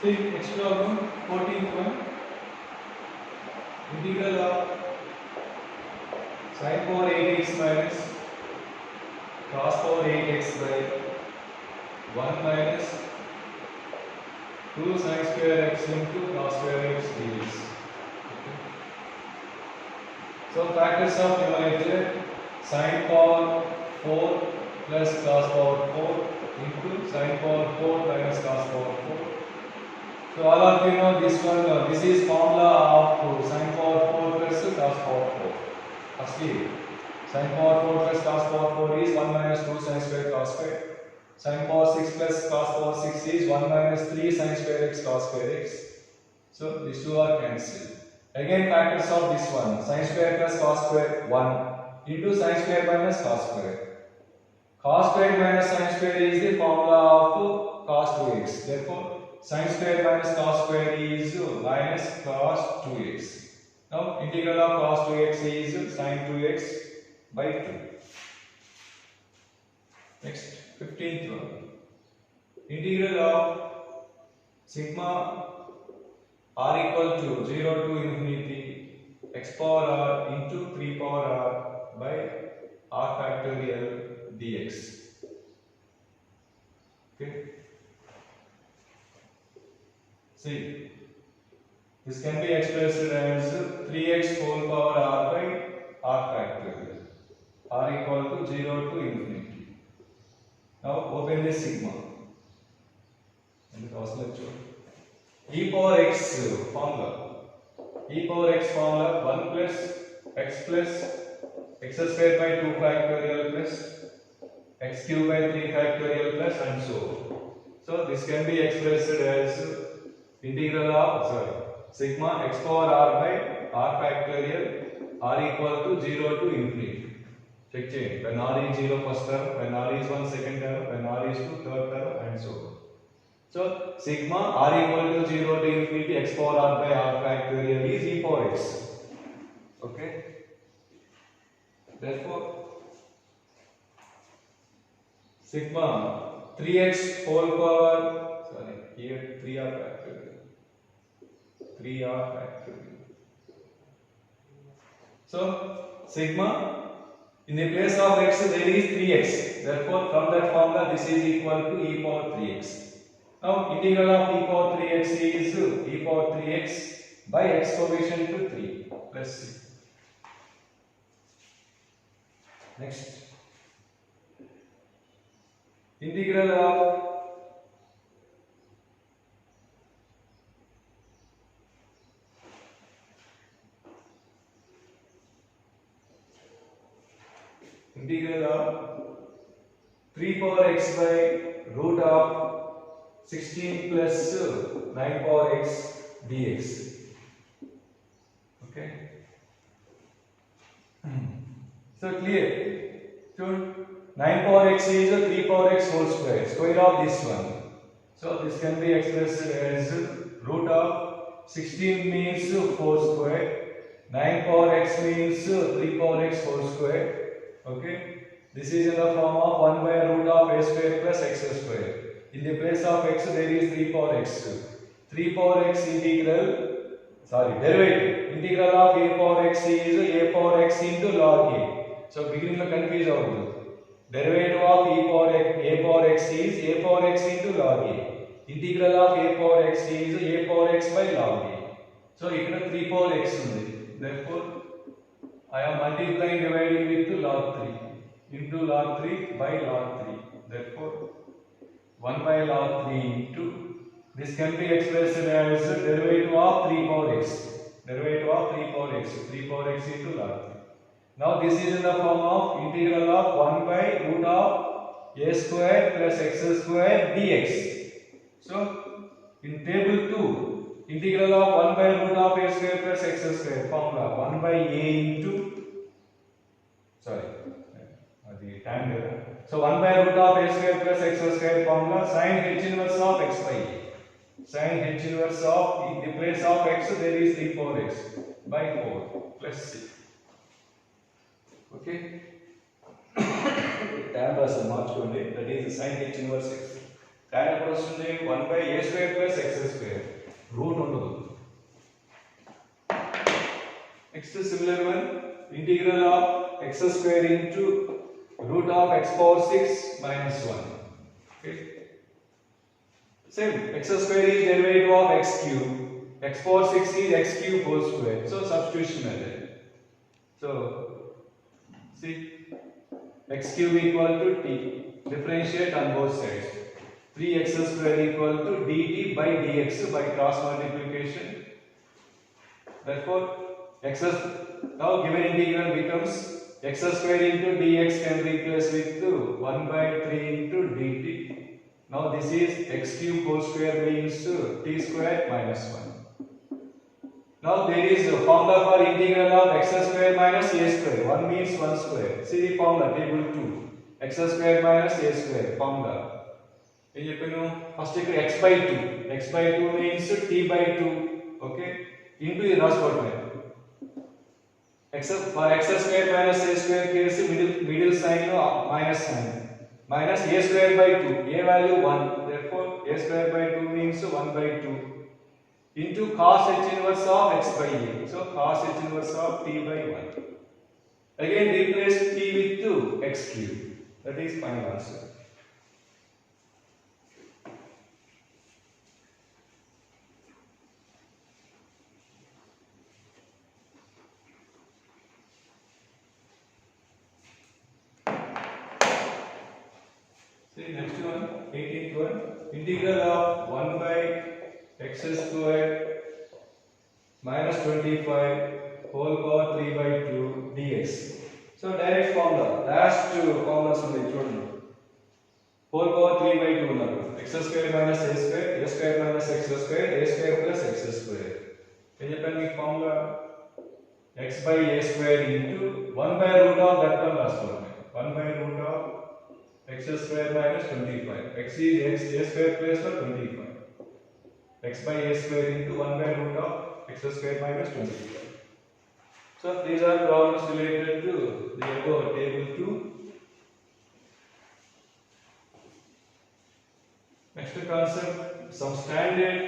See, next problem, 14th one. Integral of sin power 8x minus cos power 8x by 1 minus 2 sin square x into cos square x dx. Okay. So factors of numerator sin power 4 plus cos power 4 into sin power 4 minus cos power 4. So all of you know this one. This is formula of sin power 4 plus cos power 4. Firstly, sin power 4 plus cos power 4 is 1 minus 2 sin square cos square. Sin power 6 plus cos power 6 is 1 minus 3 sin square x cos square x. So these two are cancelled. Again factors of this one, sin square plus cos square 1 into sin square minus cos square. Cos square minus sin square is the formula of cos 2x. Therefore, sin square minus cos square is minus cos 2x. Now, integral of cos 2x is sin 2x by 2. Next, 15th one. Integral of sigma r equal to 0 to infinity x power r into 3 power r by r factorial dx. Okay. See, this can be expressed as 3x whole power r by r factorial. R equal to 0 to infinity. Now open this sigma. And cross lecture. E power x formula. E power x formula 1 plus x square by 2 factorial plus x cube by 3 factorial plus and so on. So this can be expressed as integral of sigma x power r by r factorial r equal to 0 to infinity. Check change. When r is 0 first term, when r is 1 second term, when r is 2 third term and so on. So sigma r equal to 0 to infinity x power r by r factorial is e power x. Okay. Therefore, sigma 3x whole power, here 3r factorial. 3r factorial. So sigma in the place of x there is 3x. Therefore, from that formula this is equal to e power 3x. Now integral of e power 3x is e power 3x by x coefficient to 3 plus c. Next, integral of integral of 3 power x by root of 16 plus 9 power x dx. Okay. So clear. So 9 power x is 3 power x whole square. Square of this one. So this can be expressed as root of 16 means 4 square. 9 power x means 3 power x whole square. Okay. This is in the form of 1 by root of a square plus x square. In the place of x there is 3 power x. 3 power x derivative. Integral of a power x is a power x into log a. So beginning to confuse avuddu. Derivative of a power x is a power x into log a. Integral of a power x is a power x by log a. So ikkada 3 power x undi. Therefore, I am multiplying dividing with log 3 into log 3 by log 3. Therefore, 1 by log 3 into this can be expressed as derivative of 3 power x. Derivative of 3 power x. 3 power x into log 3. Now this is in the form of integral of 1 by root of a square plus x square dx. So in table 2, integral of 1 by root of a square plus x square formula 1 by a into the tan error. So 1 by root of a square plus x square formula sin h inverse of x by a. Sin h inverse of, in the place of x there is 3 power x by 4 plus c. Okay. Tan was marked, that is sin h inverse x. tan ఎప్పుడు వస్తుంది 1 by a square plus x square root ఉండదు. Next similar one, integral of x square into root of x power 6 minus 1. Okay. Same, x square is derivative of x cube, x power 6 is x cube whole square. So substitution method. So see, x cube equal to t, differentiate on both sides. 3x square equal to dt by dx by cross multiplication. Therefore, now given integral becomes x square into dx can replace with 1 by 3 into dt. Now this is x cube whole square means t square minus 1. Now there is a formula for integral of x square minus a square. 1 means 1 square. See the formula, table 2. X square minus a square formula. First x by 2. X by 2 means t by 2. Okay. Into the last quadrant. For x square minus a square case middle sign minus sign. Minus a square by 2. A value 1. Therefore a square by 2 means 1 by 2. Into cos h inverse of x by a. So cos h inverse of t by 1. Again replace t with x cube. That is final answer. See next one, 18th one, integral of 1 by x square minus 25 whole power 3 by 2 dx. So direct formula, last formulas ఉంది చూడండి. whole power 3 by 2 ఉన్నారు. x square minus a square minus x square, a square plus x square. ఏం చెప్పాను మీకు formula? x by a square into 1 by root of that one రాసుకోండి. 1 by root of x square minus 25. X is x, a square plus 25. X by a square into 1 by root of x square minus 25. So these are problems related to the above table 2. Next concept, some standard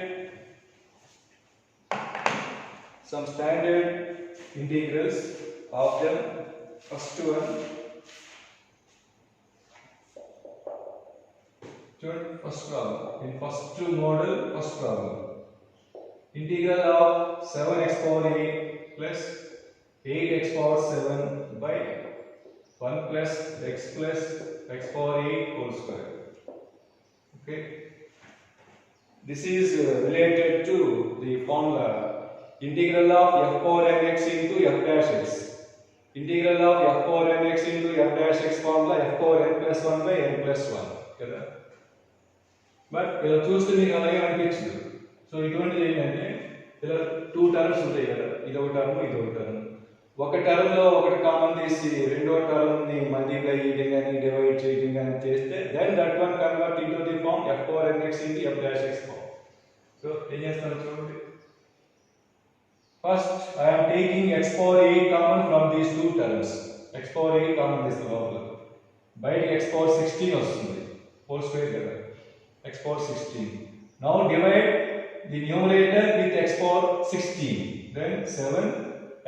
integrals of them. First one. First problem. In first model, first problem. Integral of 7x power 8 plus 8x power 7 by 1 plus x power 8 whole square. Okay. This is related to the formula integral of f power nx into f dash x. Integral of f power nx into f dash x formula f power n plus 1 by n plus 1. కదా? But ఇలా చూస్తే మీకు అలాగే అనిపించదు. So ఇటువంటిది ఏంటంటే ఇలా 2 terms ఉంటాయి కదా, ఇది ఒక టర్మ్ ఇది ఒక టర్మ్. ఒక టర్మ్ లో ఒకటి కామన్ తీసి రెండో టర్మ్ ని మల్టిప్లై చేయడం కానీ డివైడ్ చేయడం కానీ చేస్తే then that one convert into the form f power nx into f dash x form. So ఏం చేస్తాను చూడండి. First I am taking x power 8 common from these 2 terms. x power 8 common తీస్తే లోపల బయట x పవర్ 16 వస్తుంది whole square కదా, x power 16. Now divide the numerator with x power 16. Then 7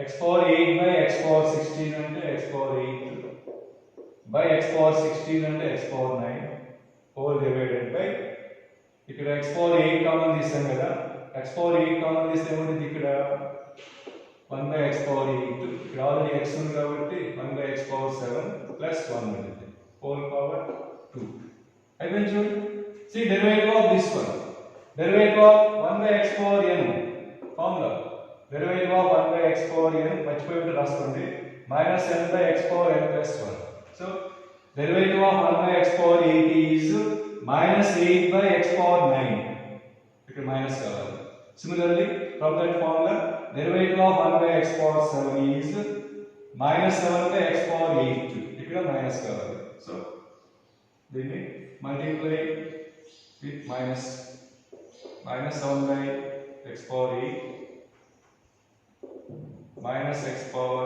x power 8 by x power 16 అంటే x power 8 by x power 16 అంటే x power 9 whole divided by ఇక్కడ x power 8 common తీసాం కదా, x power 8 common తీస్తే ఏముంది ఇక్కడ 1 by x power 8. ఇక్కడ already x ఉంది కాబట్టి 1 by x power 7 plus 1 ఉంటుంది whole power 2. అయిపోయింది చూడండి. See derivative of this one. Derivative of 1 by x power n formula. Derivative of 1 by x power n మర్చిపోయి రాసుకోండి minus n by x power n plus 1. So derivative of 1 by x power 8 is minus 8 by x power 9. ఇక్కడ minus కావాలి. Similarly from that formula derivative of 1 by x power 7 is minus 7 by x power 8. ఇక్కడ minus కావాలి. So దీన్ని multiply with minus 7 by x power 8 minus x power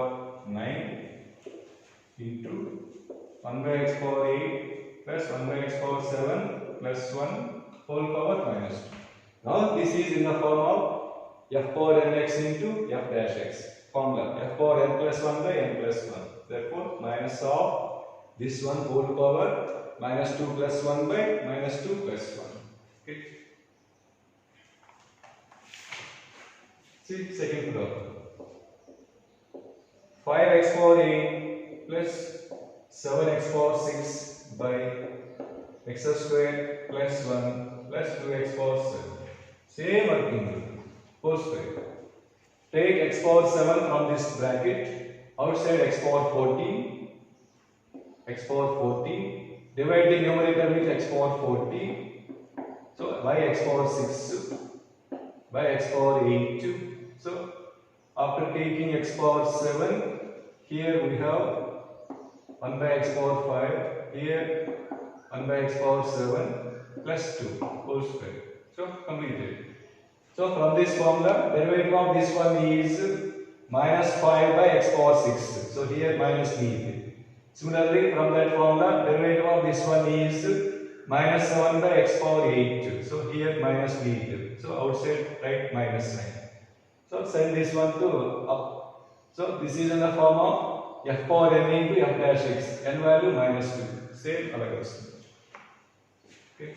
9 into 1 by x power 8 plus 1 by x power 7 plus 1 whole power minus 2. Now this is in the form of f power nx into f dash x formula, f power n plus 1 by n plus 1. Therefore minus of this one whole power minus 2 plus 1 by minus 2 plus 1. Okay. See second problem. 5x power 8 plus 7x power 6 by x square plus 1 plus 2x power 7. Same working rule. Whole square. Take x power 7 from this bracket. Outside x power 14. X power 14. Divide the numerator with x power 14. So by x power 6 by x power 8. So after taking x power 7, here we have 1 by x power 5. Here 1 by x power 7 plus 2 whole square. So completed. So from this formula, derivative of this one is minus 5 by x power 6. So here minus needed. Similarly, from that formula, derivative of this one is minus 7 by x power 8. So here minus needed. So outside write minus sign. So send this one to up. So this is in the form of f power n into f dash x. N value minus 2. Same alagos. Okay.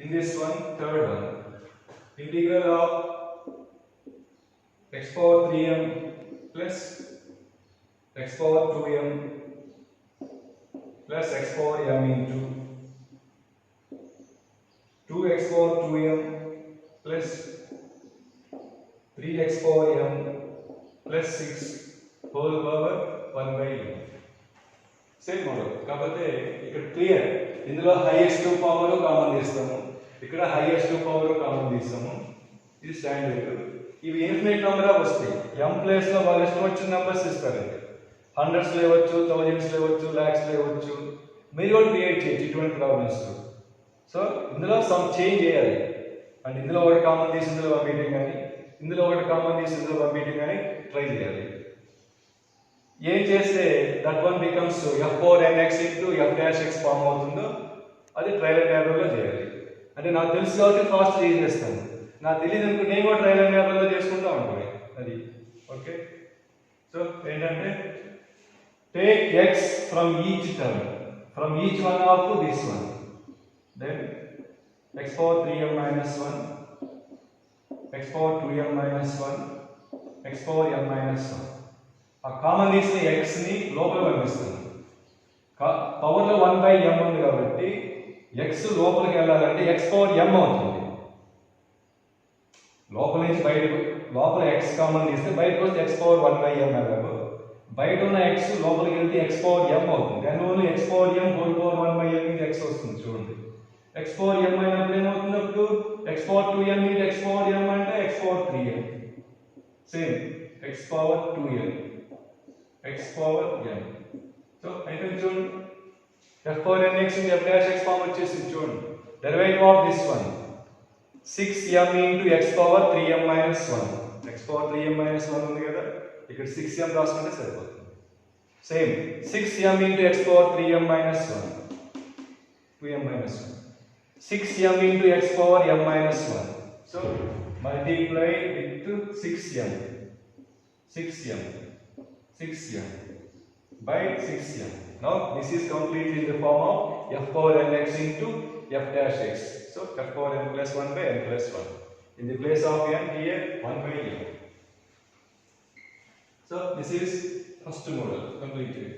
In this one, third one, integral of x power 3m plus x power 2m plus x power m into 2x power 2m plus 3x power m plus 6 whole power 1 by m. Same model. కాబట్టి ఇక్కడ clear ఇందులో highest power common తీస్తాము, ఇక్కడ highest power common తీస్తాము. ఇది standard. ఇవి infinite number of వస్తాయి. m place లో వాళ్ళ ఇష్టం వచ్చిన నెంబర్స్ ఇస్తారండి. హండ్రెడ్స్ లేవచ్చు, థౌజండ్స్ లేవచ్చు, లాక్స్ లేవచ్చు. మీరు కూడా క్రియేట్ చేయొచ్చు ఇటువంటి ప్రాబ్లమ్స్. సో ఇందులో సమ్ చేంజ్ చేయాలి. అండ్ ఇందులో ఒకటి కామన్ తీసి ఇందులో పంపించడం కానీ, ఇందులో ఒకటి కామన్ తీసి ఇందులో పంపించడం కానీ ట్రై చేయాలి. ఏం చేస్తే that one becomes f power nx into f dash x form అవుతుందో అది ట్రయల్ అండ్ ఎర్రర్లో చేయాలి. అంటే నాకు తెలుసు కాబట్టి ఫాస్ట్ చేసేస్తాను. నాకు తెలియదు అనుకో నేను కూడా ట్రయల్ అండ్ ఎర్రర్లో చేసుకుంటా ఉంటాను. అది ఓకే. సో ఏంటంటే take x from each term, from each one of this one, then x power 3m minus 1, x power 2m minus 1, x power m minus 1. ఆ కామన్ తీసిన x ని లోపల పంపిస్తాను. పవర్ లో 1 by m ఉంది కాబట్టి x లోపలికి వెళ్ళాలంటే x పవర్ m అవుతుంది. లోపల నుంచి బయట, లోపల x కామన్ తీస్తే బయటకు వస్తే x పవర్ 1 by m అలాగో, బయట ఉన్న x లోపలికి వెళ్తే x పవర్ m అవుతుంది. దాని only x power m whole power 1 by m ఇది x వస్తుంది. చూడండి x పవర్ m అయినప్పుడు ఏమవుతుంది, అప్పుడు x power 2m into x power m అంటే x power 3m. Same x power 2m x power m. So అయితే చూడండి f power nx into f dash x form వచ్చేసింది. చూడండి derivative of this one 6m into x power 3m minus 1. x power 3m minus 1 ఉంది కదా, ఇక్కడ 6m రాసుకుంటే సరిపోతుంది. Same 6m into x power 3m minus 1, 2m minus 1, 6m into x power m minus 1. So multiply with 6m, 6m by 6m. Now this is completely in the form of f power nx into f dash x. So f power n plus 1 by n plus 1. In the place of n here 1 by n. So this is first model completed.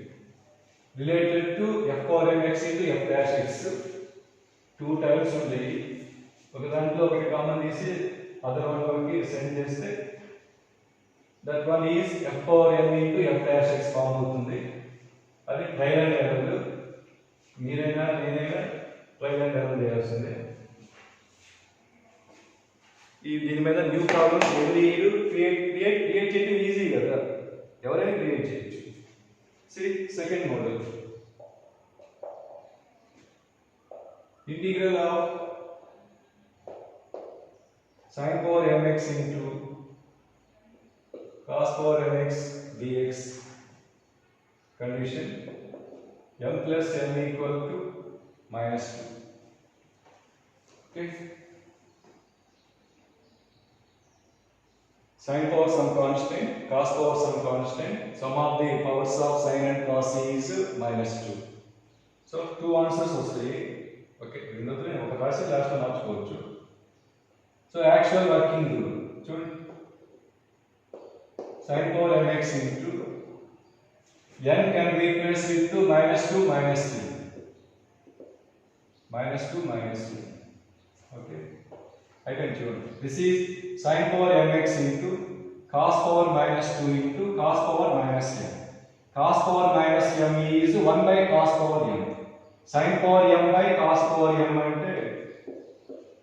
Related to f power nx into f dash x. Two times ఉంటాయి. ఒక దాంట్లో ఒకటి common తీసి other one లోకి send చేస్తే that one is f power m into f dash x form అవుతుంది. అది trial and error. మీరైనా నేనైనా ట్రయల్ అండ్ ఎర్రర్ చేయాల్సిందే. దీని మీద new problems every year create చేయడం ఈజీ కదా, ఎవరైనా క్రియేట్ చేయొచ్చు. Second model integral of sin power mx into cos power mx dx condition m plus n equal to minus 2. Okay. Sin power some constant, cos power some constant. Sum of the powers of sin and cos is minus 2. So two answers వస్తాయి. Okay, రెండోది నేను ఒక రాసి లాస్ట్లో మార్చుకోవచ్చు. So actual working rule చూడండి, sin power mx into n can replace with minus 2 minus 3. Minus 2 minus 3. Okay, I can choose. This is sin power mx into cos power minus 2 into cos power minus m. Cos power minus m is 1 by cos power m. Sin power m by cos power m అంటే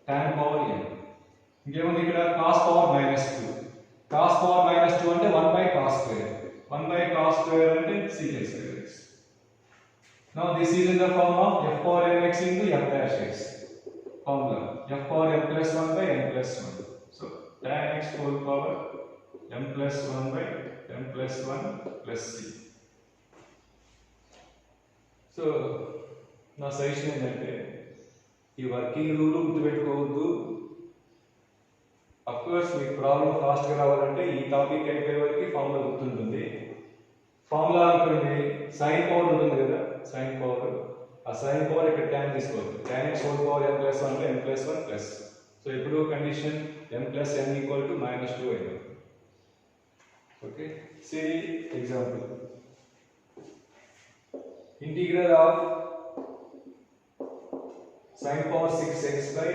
tan power m. ఇంకేముంది ఇక్కడ cos power minus 2. Cos power minus 2 అంటే 1 by cos square. 1 by cos square అంటే secant square x. Now this is in the form of f power mx into f dash x. Formula f power m plus 1 by m plus 1. So tan x whole power m plus 1 by m plus 1 plus c. So నా suggestion ఏంటంటే ఈ working rule గుర్తుపెట్టుకోవద్దు. Of course మీకు problem ఫాస్ట్గా రావాలంటే ఈ topic అయిపోయే వరకు formula గుర్తుంటుంది. ఫార్ములా అనుకోండి, సైన్ పవర్ ఉంటుంది కదా, సైన్ పవర్, ఆ సైన్ పవర్ ఇక్కడ ట్యాన్ తీసుకోవద్దు. tan x whole power m plus 1 by m plus 1 plus. So ఇప్పుడు condition m plus n equal to minus 2 అయింది. Okay, see example. Integral of sin power 6x by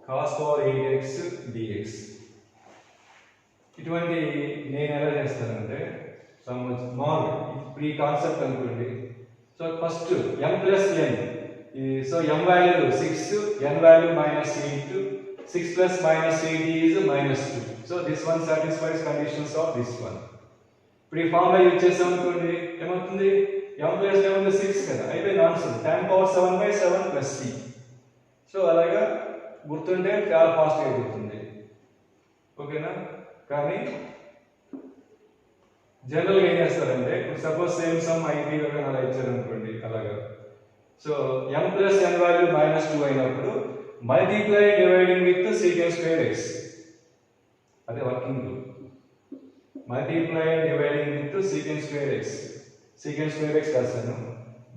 cos power 8x dx. ఇటువంటి నేను ఎలా చేస్తానంటే small ఇప్పుడు ఈ concept అనుకోండి. So first m plus n, so m value 6, n value minus 8, 6 plus minus 8 is minus 2. So this one satisfies conditions of this one. ఇప్పుడు ఈ formula use చేసాం అనుకోండి, ఏమవుతుంది, m ప్లస్ m ఉంది 6 కదా, అయిపోయింది answer tan power 7 by 7 plus c. So అలాగా గుర్తుంటే చాలా ఫాస్ట్గా గుర్తుంది. ఓకేనా? కానీ జనరల్గా ఏం చేస్తారంటే, ఇప్పుడు సపోజ్ సేమ్ సమ్ ఐపీ అలా ఇచ్చారనుకోండి, అలాగా. So m plus n value minus 2 అయినప్పుడు multiply dividing with secant square x. అదే working rule. Multiply dividing with secant square x. secant square x రాస్తాను,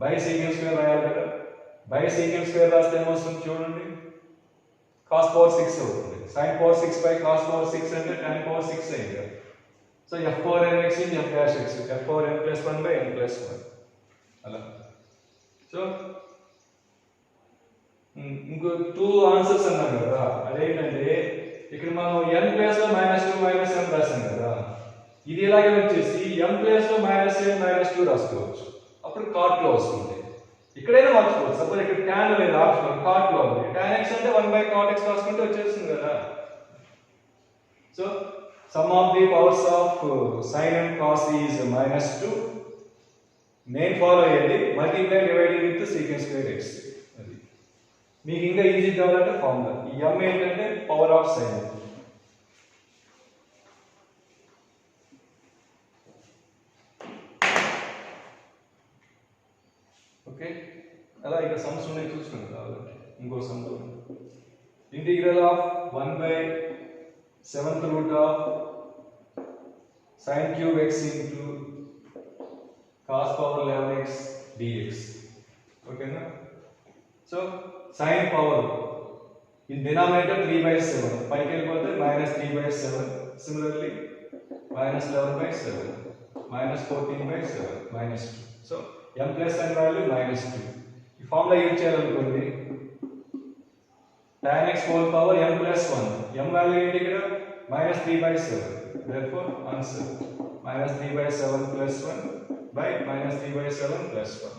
బై secant square రాయాలి కదా. బై secant square రాస్తే ఏమొస్తుంది చూడండి, cos power 6 అవుతుంది. sin power 6 by cos power 6 అంటే tan power 6 అయింది కదా. So f power mx into f dash x, f power m plus 1 by m plus 1 అలా. సో ఇంకో 2 ఆన్సర్స్ అన్నాం కదా, అదేంటంటే ఇక్కడ మనం n ప్లేస్ లో -2 -m రాసాం కదా, ఇది ఇలాగే వచ్చేసి m ప్లేస్ లో -2 రాసుకోవచ్చు. అప్పుడు cot లో వస్తుంది. ఇక్కడైనా మార్చుకోవచ్చు. సపోజ్ ఇక్కడ tan లేదు, ఆప్షన్ cot లో ఉంది. tan x అంటే 1 by cot x రాసుకుంటే వచ్చేస్తుంది కదా. So sum of the powers of sin and cos is -2. Main follow అయ్యేది multiply dividing with secant square x. అది మీకు ఇంకా ఈజీ కావాలంటే ఫార్ములా. ఈ m ఏంటంటే పవర్ ఆఫ్ sin. ఓకే, అలా ఇక సమ్స్ ఉన్నాయి చూసుకోండి కావాలంటే. ఇంకో some integral of 1/7th root of sin cube x into cos power 11x dx. ఓకేనా? So sin power in denominator 3/7, పైకి వెళ్ళిపోతే -3/7. Similarly -11/7, -14/7, -2. So m plus n value -2. ఈ ఫార్ములా యూజ్ చేయాలనుకోండి, tan x whole power m plus 1. m value ఏంటి ఇక్కడ, -3/7. therefore answer -3/7 plus 1 by -3/7 plus 1.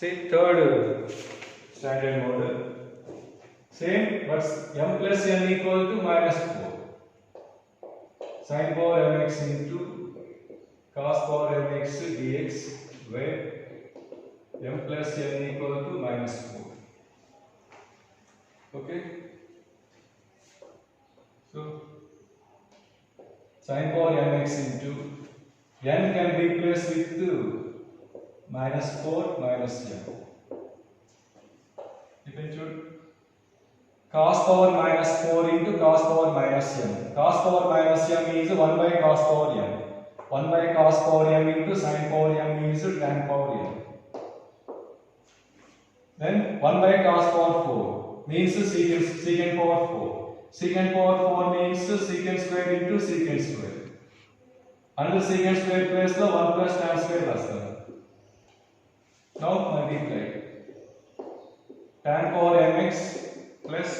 See third standard model. same, but m plus n equal to minus 4. Sin power mx into cos power mx dx, where m plus n equal to minus 4. Okay. So sin power mx into n can be replaced with minus 4 minus m. You can choose cos power minus 4 into cos power minus m. Cos power minus m is 1 by cos power m. 1 by cos power m into sin power m is tan power m. Then 1 by cos power 4 means secant power 4. Secant power 4 means secant square into secant square. Under secant square place the 1 plus tan square rastam. Now multiply tan power mx plus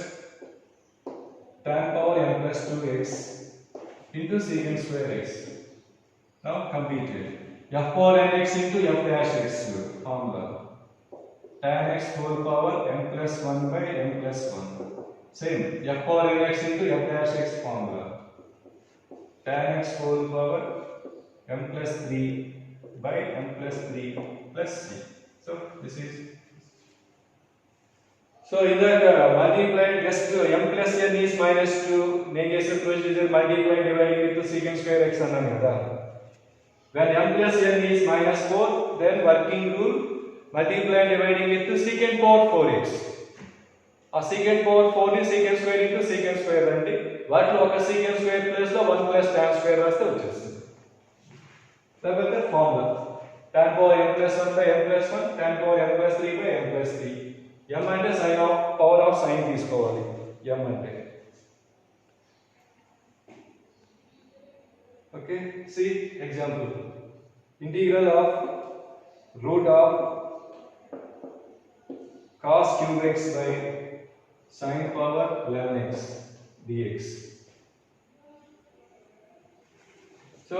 tan power m plus 2x into secant square x. Now completed. F power nx into f dash x formula. Tan x whole power m plus 1 by m plus 1. Same. F power nx into f dash x formula. Tan x whole power m plus 3 by m plus 3 plus c. So this is. So in that multiply just m plus n is minus 2. Negation procedure multiply dividing with secant square x annam kada. When m plus n is minus 4, then working rule multiply dividing with secant power 4x. A secant power 4 is secant square into secant square andi. వాటిలో ఒక secant square place లో 1 plus tan square రాస్తే వచ్చేస్తుంది. తర్వాత formula tan power m plus 1 by m plus 1, tan power m plus 3 by m plus 3. m అంటే sin of power of sin తీసుకోవాలి. m అంటే. Okay, see example. Integral of root of cos cube x by sin power 11x dx. So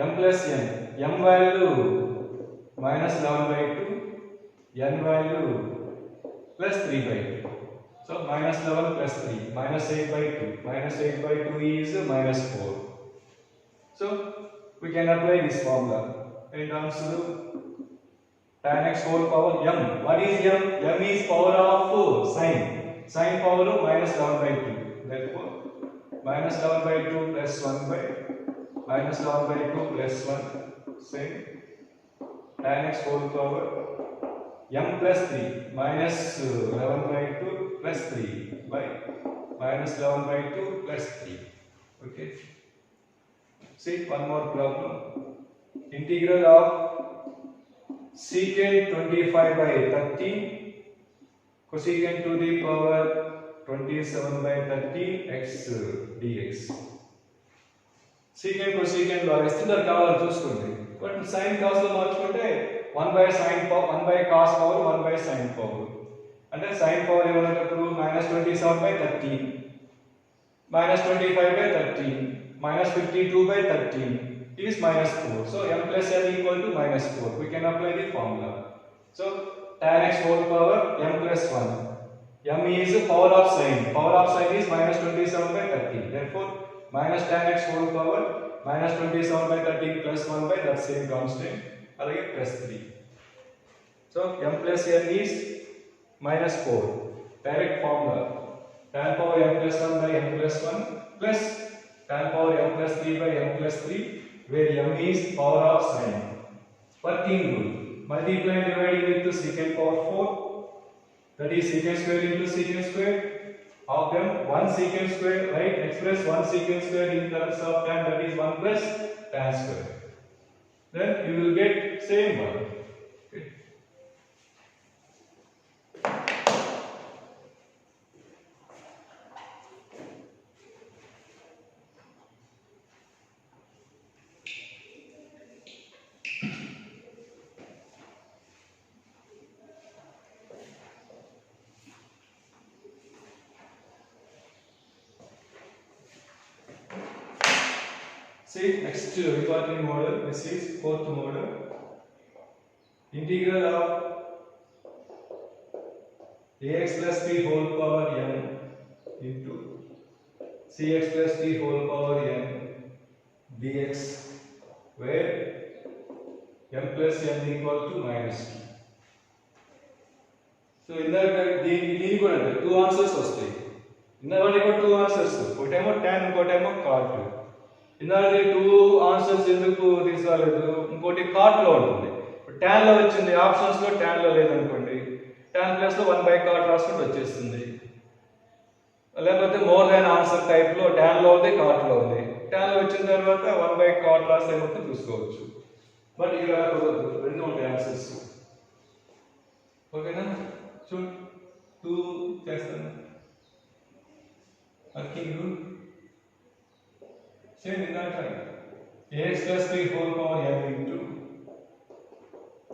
m plus n, m value minus 11 by 2, n value plus 3 by 2. So minus 11 plus 3, minus 8 by 2. Minus 8 by 2 is minus 4. So we can apply this formula in terms of tan x whole power m. What is m? M is power of sin. Sin power minus 11 by 2. Therefore minus 11 by 2 plus 1 by minus 11 by 2 plus 1. Same. Tan x whole power m plus 3 minus 11 by 2 plus 3 by minus 11 by 2 plus 3. Okay. See one more problem. Integral of secant 25 by 13 cosecant to the power 27 by 13 x dx. Secant cosecant లో వేస్తే దాని కావాలి చూసుకోండి. But sin cos లో మార్చుకుంటే 1 by sin power 1 by cos power 1 by sin power. అంటే sin power ఏమన్నప్పుడు -27 by 13 -25 by 13 -52 by 13 is minus 4. So m plus n equal to minus 4. We can apply the formula. So tan x whole power m plus 1. M is power of sin. Power of sin is minus 27 by 13. Therefore minus tan x whole power minus 27 by 13 plus 1 by that same constant. Alage plus 3. So m plus n is minus 4. Direct formula. Tan power m plus 1 by m plus 1 plus tan power m plus 3 by m plus 3, where m is power of sin. Working rule. Multiply and dividing with the secant power 4. That is secant square into secant square. Of them, 1 secant square, right? Express 1 secant square in terms of tan, that is 1 plus tan square. Then you will get same one. Okay. See next important model. This is fourth model. Integral of ax plus b whole power n into cx plus d whole power n dx, where m plus n equal to minus 2. So ఇందాక దీని కూడా అంటే two answers వస్తాయి. ఇందాక కూడా two answers, ఒకటేమో tan ఇంకోటేమో cot. ఇందాక టూ ఆన్సర్స్ ఎందుకు తీసుకోలేదు, ఇంకోటి cot లో ఉంటుంది, tan లో వచ్చింది, ఆప్షన్స్ లో tan లో లేదనుకోండి, tan ప్లస్ లో 1/cot రాసుకుంటే వచ్చేస్తుంది. లేకపోతే మోర్ దాన్ ఆన్సర్ టైప్ లో tan లో ఉంది cot లో ఉంది, tan లో వచ్చిన తర్వాత 1/cot రాస్తే మొత్తం చూసుకోవచ్చు. బట్ ఇక్కడ కుదరదు, రెండు ఉంటాయి ఆన్సర్స్. ఓకేనా? చూడు టూ చేస్తాను. వర్కింగ్ రూల్ సేమ్ ఇందాక ax plus b whole power n into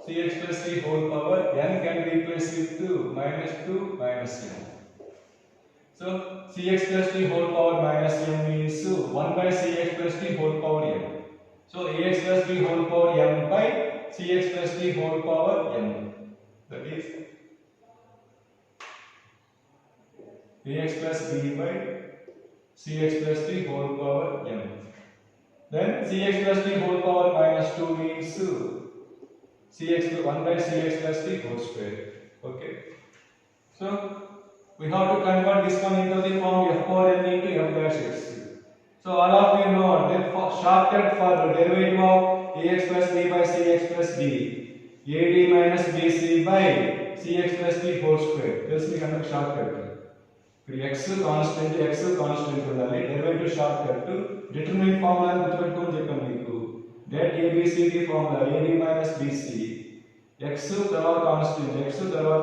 cx plus d whole power n can be replaced with 2 minus 2 minus n. So cx plus d whole power minus n means 1 by cx plus d whole power n. So ax plus b whole power m by cx plus d whole power m. That is ax plus b by cx plus d whole power m. Then cx plus d whole power minus 2 means cx 1 by cx plus d whole square. Okay. So we have to convert this one into the form f power n into f dash x. So all of you know that shortcut for derivative of ax plus b by cx plus d, ad minus bc by cx plus d whole square. This we can shortcut. x constant ఉండాలి, derivative short cut determinant formula అని గుర్తుపెట్టుకొని చెప్పాను మీకు. Det abcd formula ad minus bc, x తర్వాత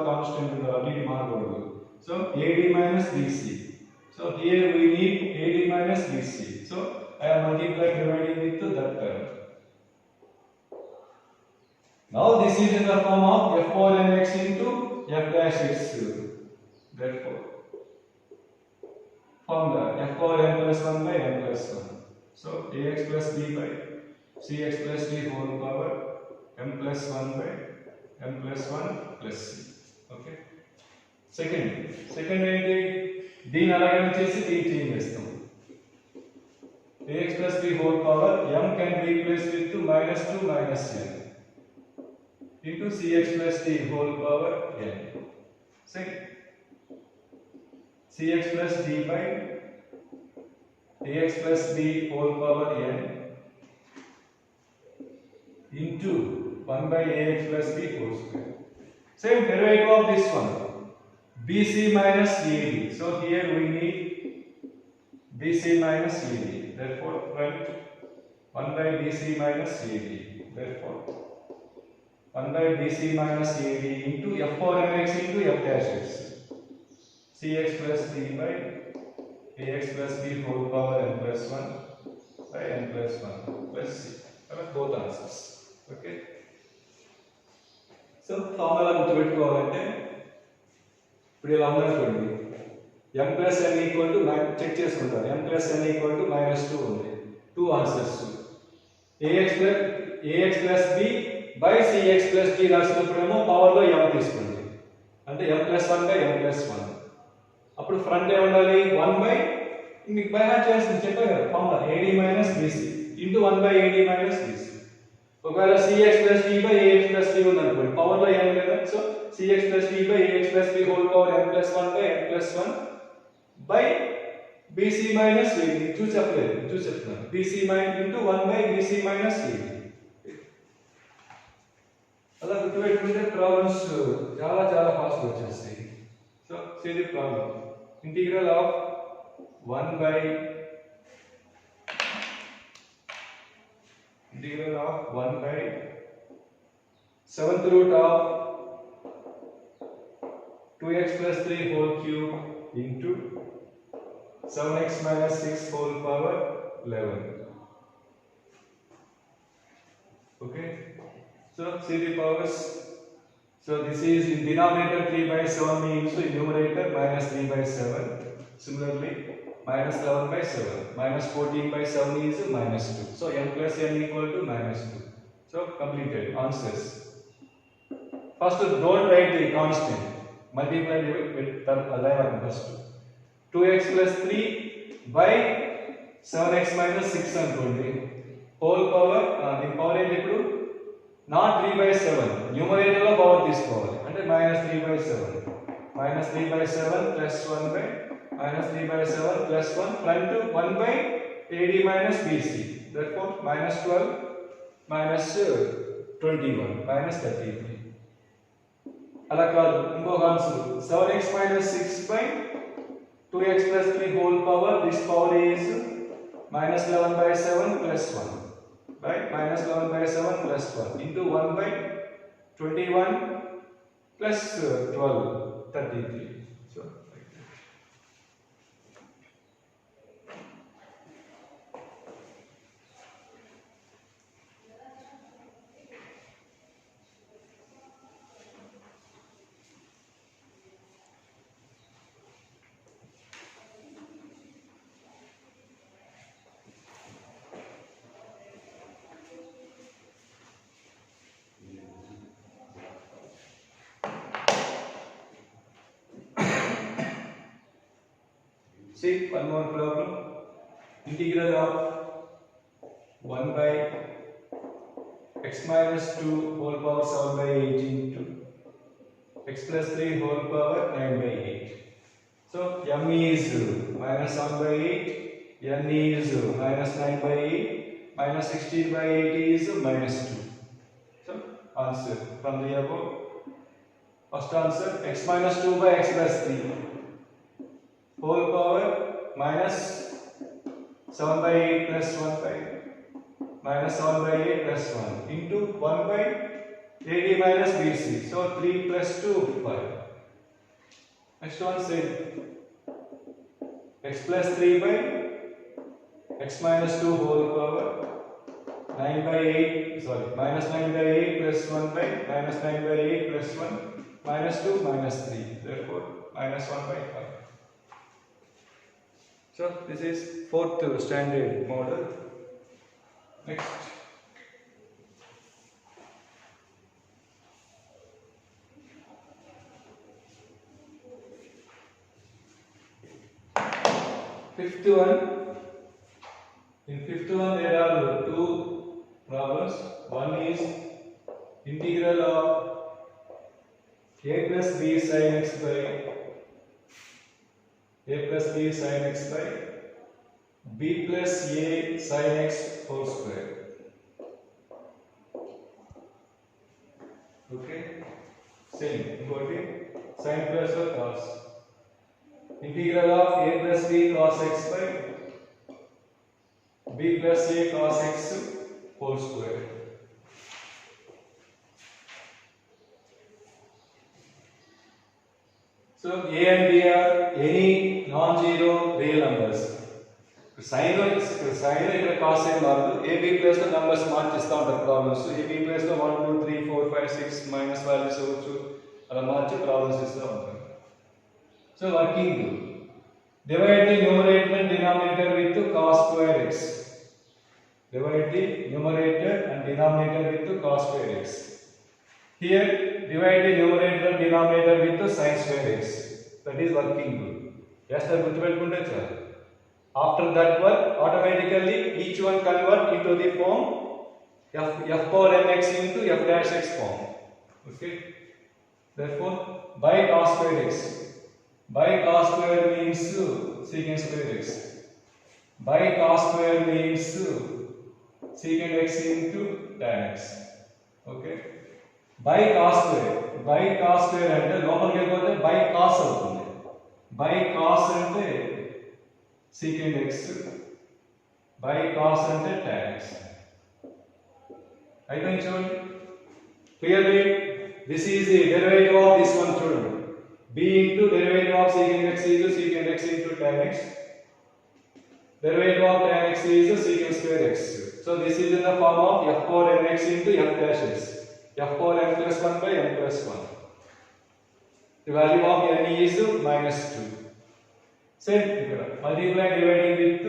constant ఉండాలి, ఇది మారకూడదు. So ad minus bc. So here we need ad minus bc. So I am multiplying dividing with that term. Now this is in the form of f power n x into f dash x. Therefore formula f power n plus 1 by n plus 1. So ax plus b by cx plus d whole power m plus 1 by m plus 1 plus c. Okay. Second ఏంటి, దీని అలాగే చేసి దీన్ని change చేస్తాం. ax plus b whole power m can be replaced with minus 2 minus n into cx plus d whole power n. Second cx plus d by ax plus b whole power n into 1 by ax plus b whole square. Same derivative of this one, bc minus ad. So here we need bc minus ad. Therefore write 1 by bc minus ad. Therefore 1 by bc minus ad into f power n x into f dash x. cx plus d by ax plus b whole power n plus 1 by n plus 1 plus c. Both answers. Okay. So formula గుర్తుపెట్టుకోవాలంటే ఇప్పుడు ఇలా ఉందనుకోండి, m plus n equal to check చేసుకుంటారు, m plus n equal to minus 2 ఉంది, two answers. ax plus b by cx plus d రాసినప్పుడేమో power లో m తీసుకోండి, అంటే m plus 1 by m plus 1. అప్పుడు ఫ్రంట్ ఏ ఉండాలి, 1 by మీకు బై హార్ట్ చేస్తుంది చెప్పాను కదా formula, ad minus bc into 1 by ad minus bc. ఒకవేళ cx plus d by ax plus b ఉందనుకోండి, పవర్ లో ఏం లేదా, so cx plus d by ax plus b whole power n plus 1 by n plus 1 by bc minus ad. చూసేస్తున్నాను bc minus into 1 by bc minus ad. అలా గుర్తుపెట్టుకుంటే problems చాలా fast వచ్చేస్తాయి. So see the problem. Integral of 1 by 7th root of 2x plus 3 whole cube into 7x minus 6 whole power 11. Okay. So see the powers. So this is in denominator 3 by 7 means in numerator minus 3 by 7. Similarly minus 11 by 7 minus 14 by 7 is minus 2. So n plus n equal to minus 2. So completed answers. First don't write the constant. multiply with 11 first. 2x plus 3 by 7x minus 6 అనుకోండి whole power దీని power ఏంటి ఇప్పుడు not 3 by 7 numerator లో power తీసుకోవాలి అంటే minus 3 by 7 minus 3 by 7 plus 1 by minus 3 by 7 plus 1 front to 1 by AD minus BC therefore minus 12 minus 21 minus 33 అలా కాదు ఇంకొక answer 7x minus 6 by 2x plus 3 whole power this power is minus 11 by 7 plus 1 by minus 11 by 7 plus 1 into 1 by 21 plus 12 33 so like that. See one more problem. Integral of 1 by x minus 2 whole power 7 by 8 into x plus 3 whole power 9 by 8. So m is minus 7 by 8, n is minus 9 by 8, minus 16 by 8 is minus 2. So answer from the above. First answer x minus 2 by x plus 3. Whole power minus 7 by 8 plus 1 by minus 7 by 8 plus 1 into 1 by AD minus BC. So 3 plus 2 5. Next one say x plus 3 by x minus 2 whole power 9 by 8 sorry minus 9 by 8 plus 1 by minus 9 by 8 plus 1 minus 2 minus 3 therefore minus 1 by 5. So this is fourth standard model. Next. Fifth one. In fifth one there are two problems. One is integral of a plus b sin x by a plus b sin x by b plus a sin x whole square. Okay, same ingoti sin plus or cos. Integral of a plus b cos x by b plus a cos x whole square. So a and b are any non-zero real numbers. Sin ఇక్కడ cos ఏం మారదు. ab place లో numbers మార్చిస్తా ఉంటారు problems. ab place లో 1 2 3 4 5 6 minus values అవ్వచ్చు. అలా మార్చి problems ఇస్తూ ఉంటారు. So working divide the numerator and denominator with cos square x. Divide the numerator and denominator with cos square x. Here divide the numerator and denominator with sin square x. That is working rule. Just గుర్తుపెట్టుకుంటే చాలు. After that one, automatically each one convert into the form f power nx into f dash x form. Okay. Therefore, by cos square x. By cos square means secant square x. By cos square means secant x into tan x. Okay. By cos square అంటే లోపలికి వెళ్ళిపోతే by cos అవుతుంది. By cos అంటే secant x, by cos అంటే tan x. అయిపోయింది చూడండి. Clearly this is the derivative of this one చూడండి. b into derivative of secant x is secant x into tan x. Derivative of tan x is secant square x. So this is in the form of f power nx into f dash x. F power n plus 1 by n plus 1. The value of n is minus 2. Same here. Multiply dividing with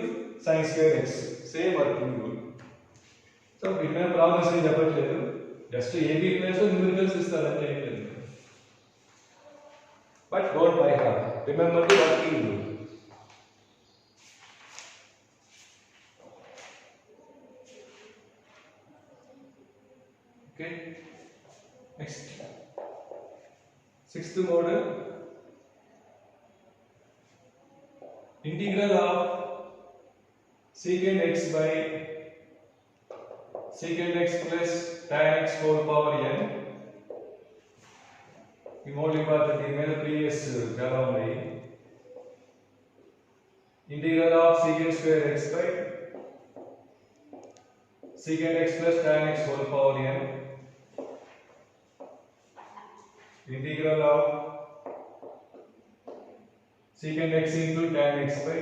sin square x. Same working rule. So we can problems in చెప్పట్లేదు. Just ab place లో numericals ఇస్తారు అంటే ఏం లేదు. Remember the working rule. Okay. Next. Sixth model. Integral of secant x by secant x plus tan x whole power n. ఈ model important దీని మీద previous చాలా ఉన్నాయి. Integral of secant square x by secant x plus tan x whole power n. Integral of secant x into tan x by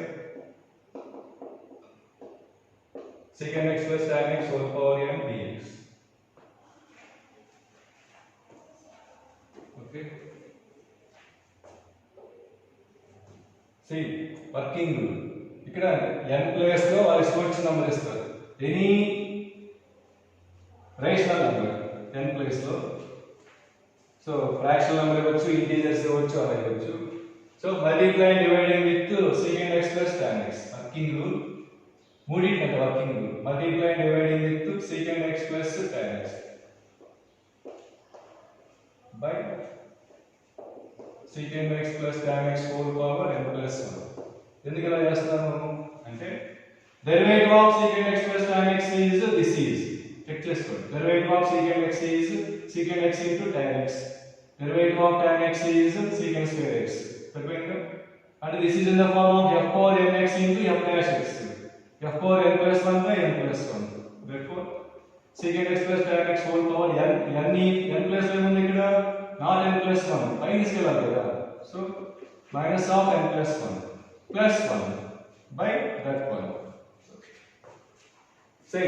secant x plus tan x whole power n dx. Okay. See, working rule. ఇక్కడ n place లో వాళ్ళ స్టోర్స్ number ఇస్తారు. Any rational number n place లో. So fractional number ఇవ్వచ్చు, integers ఇవ్వచ్చు, అలా ఇవ్వచ్చు. So multiply and dividing with secant x plus tan x. Working rule. మూడింటి working rule. Multiply and dividing with secant x plus tan x by secant x plus tan x whole power n plus 1. ఎందుకు ఇలా చేస్తున్నాము అంటే derivative of secant x plus tan x is this is. Check చేసుకోండి. Derivative of secant x is secant x into tan x. Derivative of tan x is secant square x. And this is in the form of f power n x into f dash x. F power n plus 1 by n plus 1. Therefore, secant x plus tan x whole power n plus 1 ఉంది ఇక్కడ, not n plus 1. పైన తీసుకెళ్ళాలి కదా. So, minus of n plus 1 plus 1 by that 1. Say,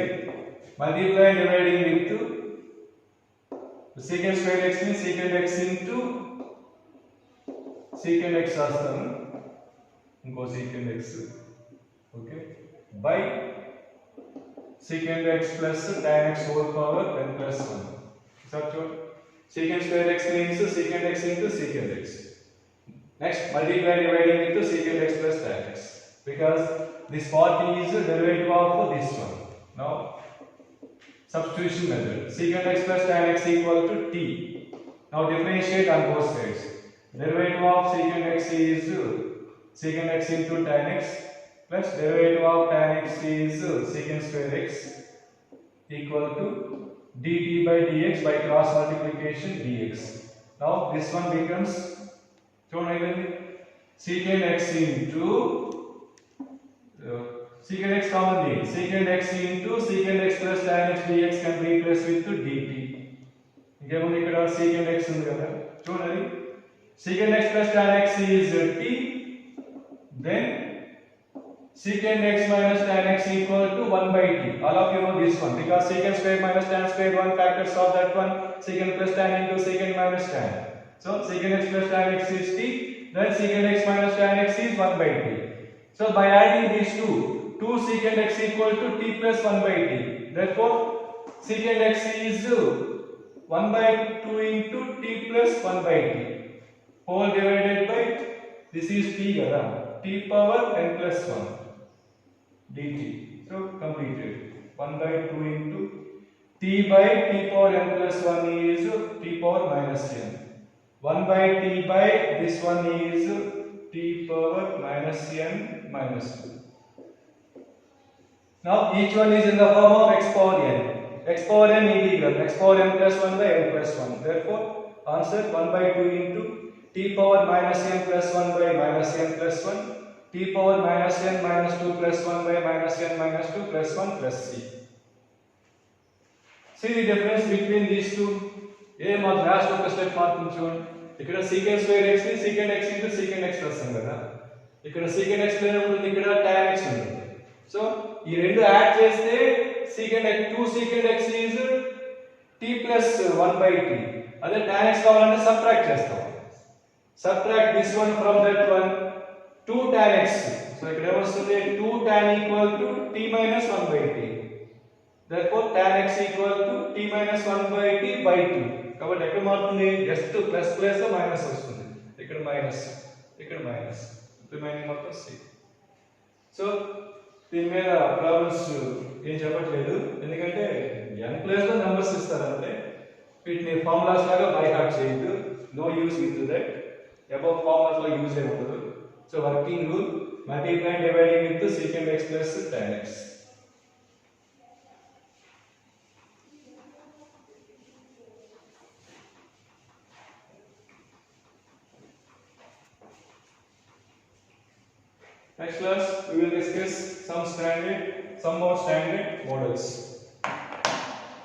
multiply dividing with secant square x means secant x into secant x రాస్తాను, ఇంకో secant x, okay, by secant x plus tan x whole power n plus 1. So secant square x means secant x into secant x. Next, multiply dividing with secant x plus tan x, because this part is derivative of this one. Now substitution method. Secant x plus tan x equal to t. Now differentiate on both sides. Derivative of secant x is secant x into tan x plus derivative of tan x is secant square x equal to dt by dx by cross multiplication dx. Now this one becomes secant x into secant x common name. Secant x into secant x plus tan x dx can be replaced with dt. ఇంకేముంది ఇక్కడ secant x ఉంది కదా, చూడండి. Secant x plus tan x is t, then secant x minus tan x equal to 1 by t. All of you know this one, because secant square minus tan square, one factors of that one, secant plus tan into secant minus tan. So secant x plus tan x is t, then secant x minus tan x is 1 by t. So by adding these two, 2 secant x equal to t plus 1 by t. Therefore, secant x is 1 by 2 into t plus 1 by t. Whole divided by, this is t kada, t power n plus 1 dt. So completed. 1 by 2 into t by t power n plus 1 is t power minus n. 1 by t by this one is t power minus n minus 2. Now each one is in the form of x power n. X power n integral, x power n plus 1 by n plus 1. Therefore, answer 1 by 2 into t power minus n plus 1 by minus n plus 1, t power minus n minus 2 plus 1 by minus n minus 2 plus 1 plus c. See the difference between these two. A math last ఒక step మార్పును చూడండి. ఇక్కడ secant square x ని secant x into secant x రాస్తాం కదా. ఇక్కడ secant x plane ఉంటుంది, ఇక్కడ tan x ఉంటుంది. సో ఈ రెండు యాడ్ చేస్తే secant x 2 secant x is t plus 1 by t. అదే tan x కావాలంటే సబ్ట్రాక్ట్ చేస్తాం. Subtract this one from that one, 2 tan x. So ఇక్కడ ఏమొస్తుంది, 2 tan equal to t minus 1 by t. Therefore tan x equal to t minus 1 by t by 2. కాబట్టి ఎక్కడ మారుతుంది, just plus plus minus వస్తుంది. ఇక్కడ minus, ఇక్కడ minus remaining మొత్తం C. So దీని మీద ప్రాబ్లమ్స్ ఏం చెప్పట్లేదు, ఎందుకంటే n ప్లేస్ లో నెంబర్స్ ఇస్తారు అంతే. వీటిని ఫార్ములాస్ లాగా బై హార్ట్ చేయొద్దు, no use with that. Above formulas లో యూజ్ ఏ ఉండదు. So working rule multiply dividing with secant x plus tan x. Next class we will discuss some more standard models.